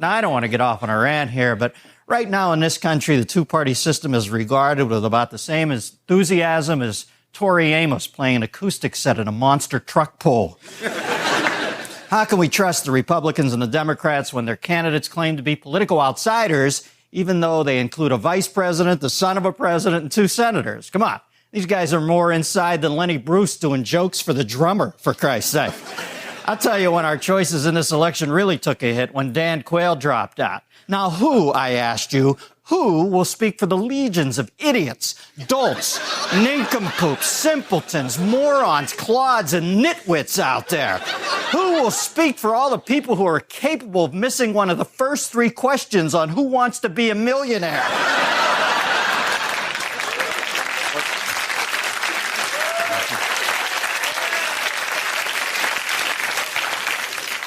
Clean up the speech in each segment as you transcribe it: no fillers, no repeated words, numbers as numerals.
Now, I don't want to get off on a rant here, but right now in this country, the two-party system is regarded with about the same enthusiasm as Tori Amos playing an acoustic set in a monster truck pull. How can we trust the Republicans and the Democrats when their candidates claim to be political outsiders, even though they include a vice president, the son of a president, and 2 senators? Come on. These guys are more inside than Lenny Bruce doing jokes for the drummer, for Christ's sake. I'll tell you when our choices in this election really took a hit, when Dan Quayle dropped out. Now, who, I asked you, who will speak for the legions of idiots, dolts, nincompoops, simpletons, morons, clods, and nitwits out there? Who will speak for all the people who are capable of missing one of the first 3 questions on Who Wants to Be a Millionaire?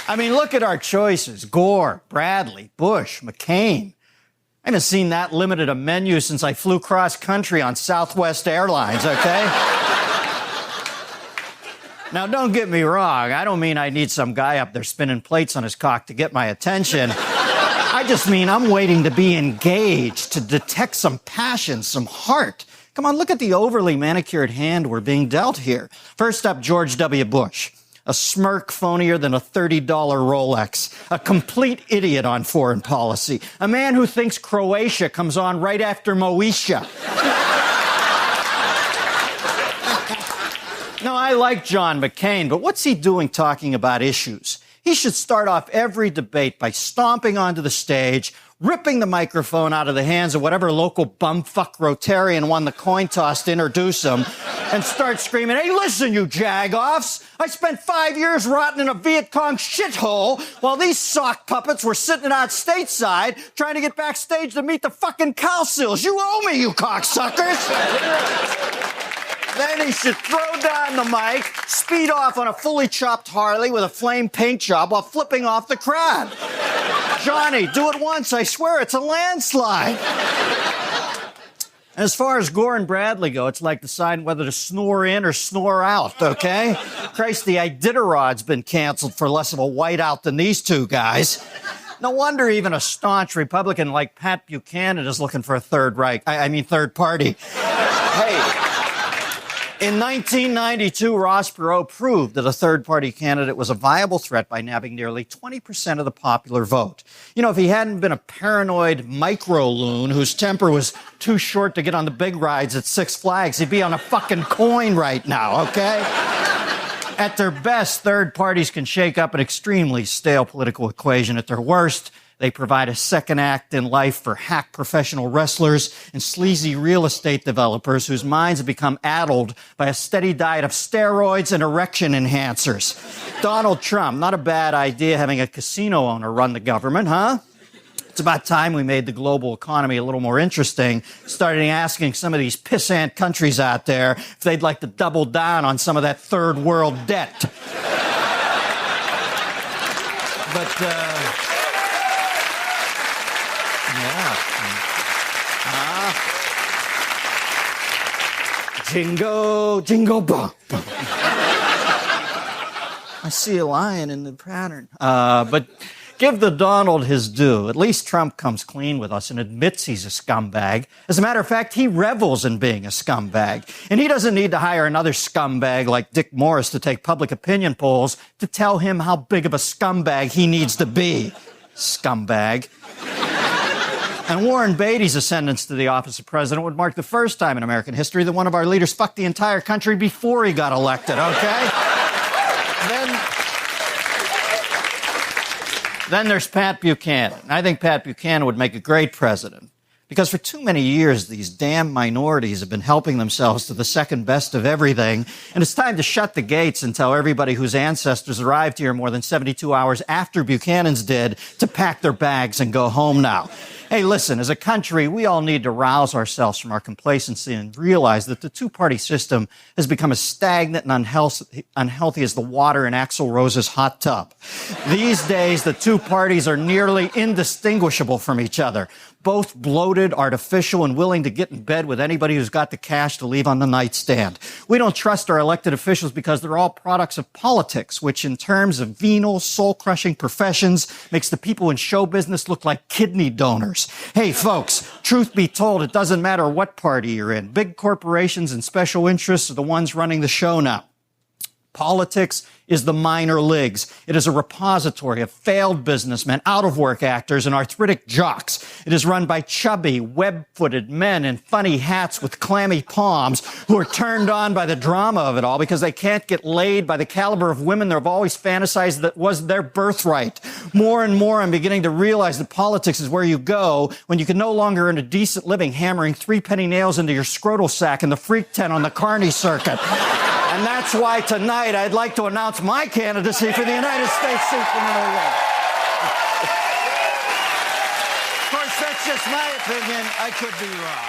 I mean, look at our choices. Gore, Bradley, Bush, McCain. I haven't seen that limited a menu since I flew cross-country on Southwest Airlines, okay? Now, don't get me wrong. I don't mean I need some guy up there spinning plates on his cock to get my attention. I just mean I'm waiting to be engaged, to detect some passion, some heart. Come on, look at the overly manicured hand we're being dealt here. First up, George W. Bush. A smirk phonier than a $30 Rolex. A complete idiot on foreign policy. A man who thinks Croatia comes on right after Moesha. No, I like John McCain, but what's he doing talking about issues? He should start off every debate by stomping onto the stage, ripping the microphone out of the hands of whatever local bumfuck Rotarian won the coin toss to introduce him, and start screaming, "Hey, listen, you jagoffs! I spent 5 years rotting in a Viet Cong shithole while these sock puppets were sitting out stateside trying to get backstage to meet the fucking Cowsills. You owe me, you cocksuckers!" Then he should throw down the mic, speed off on a fully chopped Harley with a flame paint job while flipping off the crowd. Johnny, do it once, I swear it's a landslide. As far as Gore and Bradley go, it's like deciding whether to snore in or snore out, okay? Christ, the Iditarod's been canceled for less of a whiteout than these 2 guys. No wonder even a staunch Republican like Pat Buchanan is looking for a third party. Hey. In 1992, Ross Perot proved that a third-party candidate was a viable threat by nabbing nearly 20% of the popular vote. You know, if he hadn't been a paranoid micro-loon whose temper was too short to get on the big rides at Six Flags, he'd be on a fucking coin right now, okay? At their best, third parties can shake up an extremely stale political equation. At their worst, they provide a second act in life for hack professional wrestlers and sleazy real estate developers whose minds have become addled by a steady diet of steroids and erection enhancers. Donald Trump, not a bad idea having a casino owner run the government, huh? It's about time we made the global economy a little more interesting, starting asking some of these pissant countries out there if they'd like to double down on some of that third world debt. Jingle, jingle, bum. I see a lion in the pattern. But give the Donald his due. At least Trump comes clean with us and admits he's a scumbag. As a matter of fact, he revels in being a scumbag. And he doesn't need to hire another scumbag like Dick Morris to take public opinion polls to tell him how big of a scumbag he needs to be. Scumbag. And Warren Beatty's ascendance to the office of president would mark the first time in American history that one of our leaders fucked the entire country before he got elected, okay? Then there's Pat Buchanan. I think Pat Buchanan would make a great president because for too many years, these damn minorities have been helping themselves to the second best of everything, and it's time to shut the gates and tell everybody whose ancestors arrived here more than 72 hours after Buchanan's did to pack their bags and go home now. Hey, listen, as a country, we all need to rouse ourselves from our complacency and realize that the two-party system has become as stagnant and unhealthy as the water in Axl Rose's hot tub. These days, the two parties are nearly indistinguishable from each other. Both bloated, artificial, and willing to get in bed with anybody who's got the cash to leave on the nightstand. We don't trust our elected officials because they're all products of politics, which in terms of venal, soul-crushing professions makes the people in show business look like kidney donors. Hey, folks, truth be told, it doesn't matter what party you're in. Big corporations and special interests are the ones running the show now. Politics is the minor leagues. It is a repository of failed businessmen, out-of-work actors, and arthritic jocks. It is run by chubby, web-footed men in funny hats with clammy palms who are turned on by the drama of it all because they can't get laid by the caliber of women they've always fantasized that was their birthright. More and more, I'm beginning to realize that politics is where you go when you can no longer earn a decent living hammering 3 penny nails into your scrotal sack in the freak tent on the Carney circuit. And that's why tonight I'd like to announce my candidacy for the United States Superintendent Award. Of course, that's just my opinion. I could be wrong.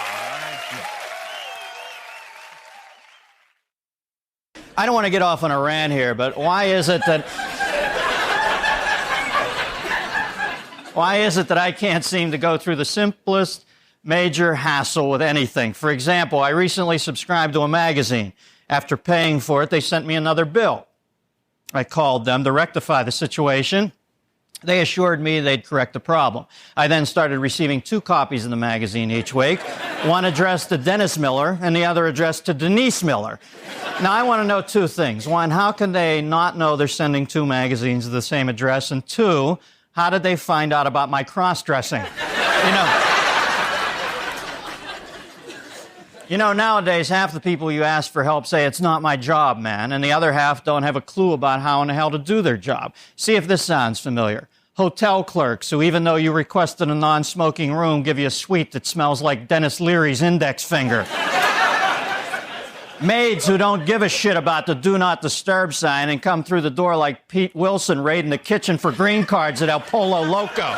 I don't want to get off on a rant here, but why is it that I can't seem to go through the simplest major hassle with anything? For example, I recently subscribed to a magazine. After paying for it, they sent me another bill. I called them to rectify the situation. They assured me they'd correct the problem. I then started receiving 2 copies of the magazine each week, one addressed to Dennis Miller and the other addressed to Denise Miller. Now, I want to know 2 things. 1, how can they not know they're sending 2 magazines to the same address? And 2, how did they find out about my cross-dressing? You know, nowadays, half the people you ask for help say, it's not my job, man, and the other half don't have a clue about how in the hell to do their job. See if this sounds familiar. Hotel clerks who, even though you requested a non-smoking room, give you a suite that smells like Dennis Leary's index finger. Maids who don't give a shit about the do not disturb sign and come through the door like Pete Wilson raiding the kitchen for green cards at El Polo Loco.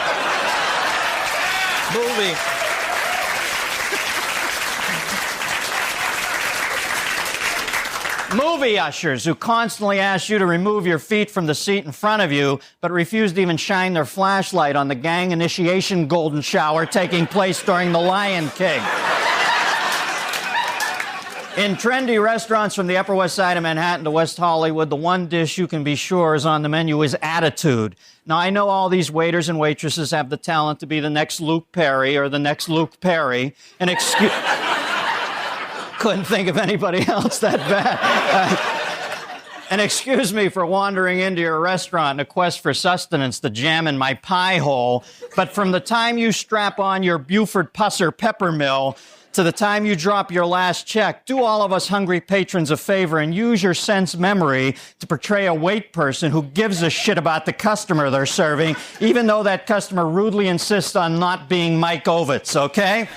Movie ushers who constantly ask you to remove your feet from the seat in front of you, but refuse to even shine their flashlight on the gang initiation golden shower taking place during The Lion King. In trendy restaurants from the Upper West Side of Manhattan to West Hollywood, the one dish you can be sure is on the menu is attitude. Now, I know all these waiters and waitresses have the talent to be the next Luke Perry or the next Luke Perry. Couldn't think of anybody else that bad. And excuse me for wandering into your restaurant in a quest for sustenance to jam in my pie hole, but from the time you strap on your Buford Pusser pepper mill to the time you drop your last check, do all of us hungry patrons a favor and use your sense memory to portray a wait person who gives a shit about the customer they're serving, even though that customer rudely insists on not being Mike Ovitz, okay?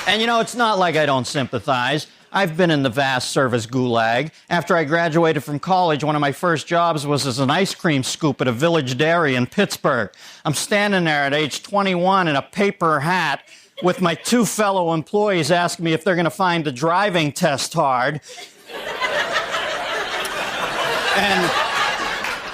And you know, it's not like I don't sympathize. I've been in the vast service gulag. After I graduated from college, one of my first jobs was as an ice cream scoop at a Village Dairy in Pittsburgh. I'm standing there at age 21 in a paper hat with my 2 fellow employees asking me if they're going to find the driving test hard.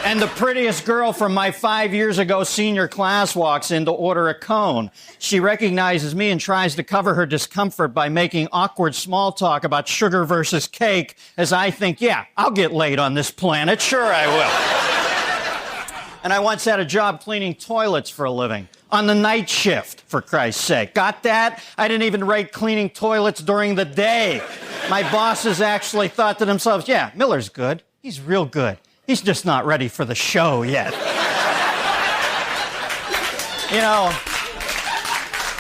And the prettiest girl from my 5 years ago senior class walks in to order a cone. She recognizes me and tries to cover her discomfort by making awkward small talk about sugar versus cake, as I think, yeah, I'll get laid on this planet. Sure I will. And I once had a job cleaning toilets for a living. On the night shift, for Christ's sake. Got that? I didn't even rate cleaning toilets during the day. My bosses actually thought to themselves, yeah, Miller's good. He's real good. He's just not ready for the show yet. You know,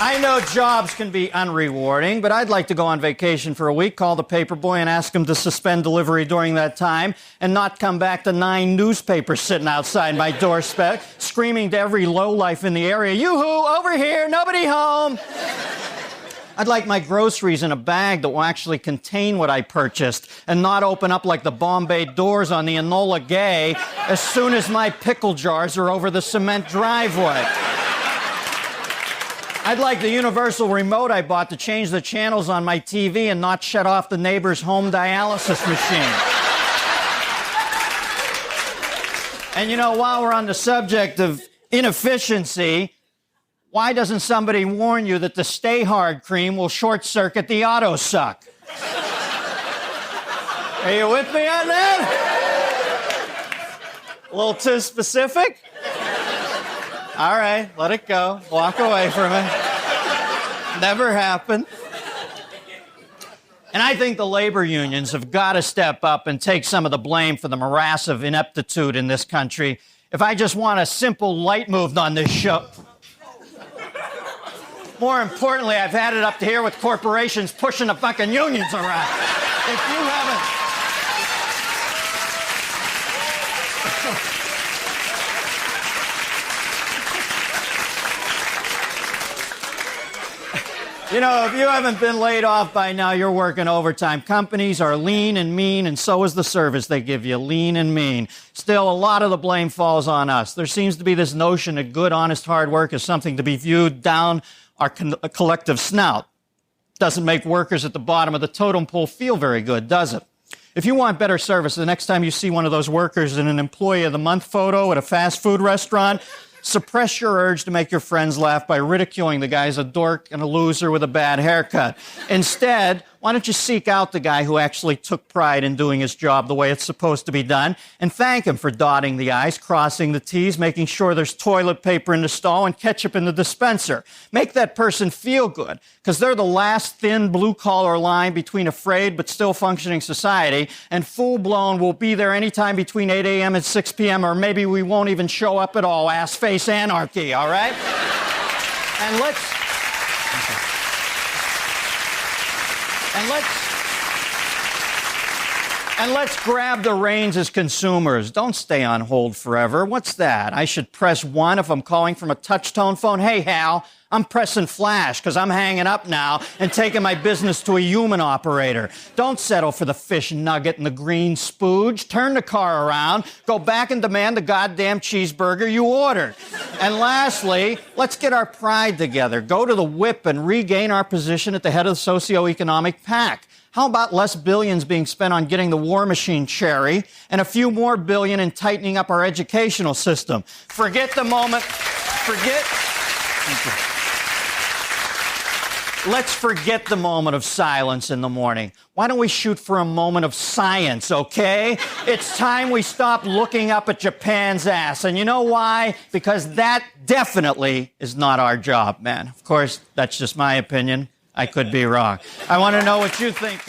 I know jobs can be unrewarding, but I'd like to go on vacation for a week, call the paperboy and ask him to suspend delivery during that time and not come back to 9 newspapers sitting outside my doorstep, screaming to every lowlife in the area, yoo-hoo, over here, nobody home. I'd like my groceries in a bag that will actually contain what I purchased and not open up like the Bombay doors on the Enola Gay as soon as my pickle jars are over the cement driveway. I'd like the universal remote I bought to change the channels on my TV and not shut off the neighbor's home dialysis machine. And you know, while we're on the subject of inefficiency, why doesn't somebody warn you that the Stay Hard cream will short-circuit the auto suck? Are you with me on that? A little too specific? All right, let it go. Walk away from it. Never happened. And I think the labor unions have got to step up and take some of the blame for the morass of ineptitude in this country. If I just want a simple light moved on this show. More importantly, I've had it up to here with corporations pushing the fucking unions around. If you haven't... You know, if you haven't been laid off by now, you're working overtime. Companies are lean and mean, and so is the service they give you, lean and mean. Still, a lot of the blame falls on us. There seems to be this notion that good, honest, hard work is something to be viewed down our collective snout. Doesn't make workers at the bottom of the totem pole feel very good, does it? If you want better service, the next time you see one of those workers in an Employee of the Month photo at a fast food restaurant, suppress your urge to make your friends laugh by ridiculing the guy as a dork and a loser with a bad haircut. Instead, why don't you seek out the guy who actually took pride in doing his job the way it's supposed to be done and thank him for dotting the I's, crossing the T's, making sure there's toilet paper in the stall and ketchup in the dispenser. Make that person feel good, because they're the last thin blue-collar line between a frayed but still functioning society, and full-blown will be there anytime between 8 a.m. and 6 p.m., or maybe we won't even show up at all. Ass-face anarchy, all right? And let's grab the reins as consumers. Don't stay on hold forever. What's that? I should press 1 if I'm calling from a touch-tone phone. Hey, Hal, I'm pressing flash because I'm hanging up now and taking my business to a human operator. Don't settle for the fish nugget and the green spooge. Turn the car around. Go back and demand the goddamn cheeseburger you ordered. And lastly, let's get our pride together. Go to the whip and regain our position at the head of the socioeconomic pack. How about less billions being spent on getting the war machine cherry and a few more billion in tightening up our educational system? Forget the moment. Let's forget the moment of silence in the morning. Why don't we shoot for a moment of science, okay? It's time we stop looking up at Japan's ass. And you know why? Because that definitely is not our job, man. Of course, that's just my opinion. I could be wrong. I want to know what you think.